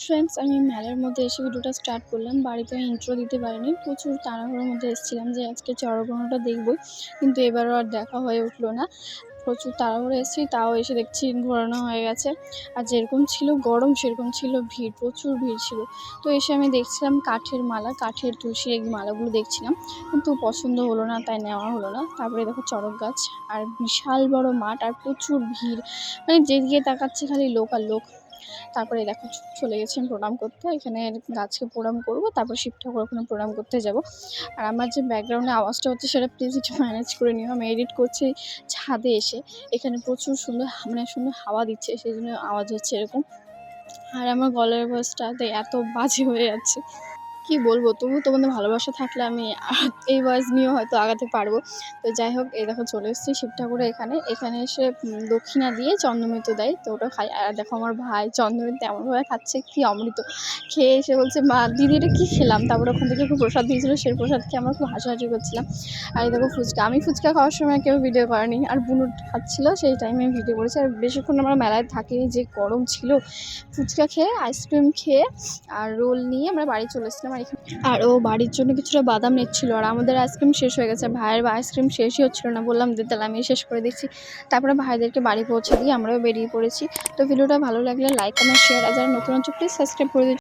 Friends, আমি মেলার মধ্যে এসে ভিডিওটা স্টার্ট করলাম। বাড়িতে ইন্ট্রো দিতে পারিনি, প্রচুর তাড়াহুড়োর মধ্যে এসেছিলাম যে আজকে চড়ক-ভ্রমণটা দেখবই, কিন্তু এবারও আর দেখা হয়ে উঠলো না। প্রচুর তাড়াহুড়ো এসেছি, তাও এসে দেখছি ঘোরানো হয়ে গেছে। আর যেরকম ছিল গরম সেরকম ছিল ভিড়, প্রচুর ভিড় ছিল। তো এসে আমি দেখছিলাম কাঠের মালা, কাঠের তুলসীর এই মালাগুলো দেখছিলাম, কিন্তু পছন্দ হলো না, তাই নেওয়া হলো না। তারপরে দেখো চড়ক গাছ, আর বিশাল বড় মাঠ, আর প্রচুর ভিড়, মানে যেদিকে তাকাচ্ছি খালি লোক আর লোক। তারপরে দেখো চলে গেছি আমি প্রণাম করতে, এখানে গাছকে প্রণাম করব, তারপর শিব ঠাকুর ওখানে প্রণাম করতে যাব। আর আমার যে ব্যাকগ্রাউন্ডে আওয়াজটা হচ্ছে সেটা প্লিজ একটু ম্যানেজ করে নিও, আমি এডিট করছি ছাদে এসে। এখানে প্রচুর সুন্দর মানে সুন্দর হাওয়া দিচ্ছে, সেই জন্য আওয়াজ হচ্ছে এরকম। আর আমার গলার ভয়েসটা এত বাজে হয়ে যাচ্ছে, কি বলবো, তবু তোমাদের ভালোবাসা থাকলে আমি এই ভয়েস নিয়েও হয়তো আগাতে পারবো। তো যাই হোক, এই দেখো চলে এসেছি শিব ঠাকুরের এখানে এসে দক্ষিণা দিয়ে চন্দ্রমৃত দেয়, তো ওটা খাই। আর দেখো আমার ভাই চন্দ্রমৃত এমনভাবে খাচ্ছে, কি অমৃত। খেয়ে এসে বলছে, মা দিদি এটা কী খেলাম। তারপরে ওখান থেকে একটু প্রসাদ দিয়েছিলো, সেই প্রসাদ খেয়ে আমরা খুব হাসাহাসি করছিলাম। আর এই দেখো ফুচকা, আমি ফুচকা খাওয়ার সময় কেউ ভিডিও করেনি, আর বুনু খাচ্ছিলো, সেই টাইমে ভিডিও করেছি। আর বেশিক্ষণ আমরা মেলায় থাকিনি, যে গরম ছিল। ফুচকা খেয়ে, আইসক্রিম খেয়ে আর রোল নিয়ে আমরা বাড়ি চলে এসেছিলাম। আর ও বাড়ির জন্য কিছুটা বাদাম নিচ্ছিলো, আর আমাদের আইসক্রিম শেষ হয়ে গেছে, ভাইয়ের আইসক্রিম শেষই হচ্ছিলো না। বললাম যে তাহলে আমি শেষ করে দিচ্ছি। তারপরে ভাইদেরকে বাড়ি পৌঁছে দিয়ে আমরাও বেরিয়ে পড়েছি। তো ভিডিওটা ভালো লাগলে লাইক, কমেন্ট, শেয়ার, আর যারা নতুন হচ্ছে প্লিজ সাবস্ক্রাইব করে দিচ্ছি।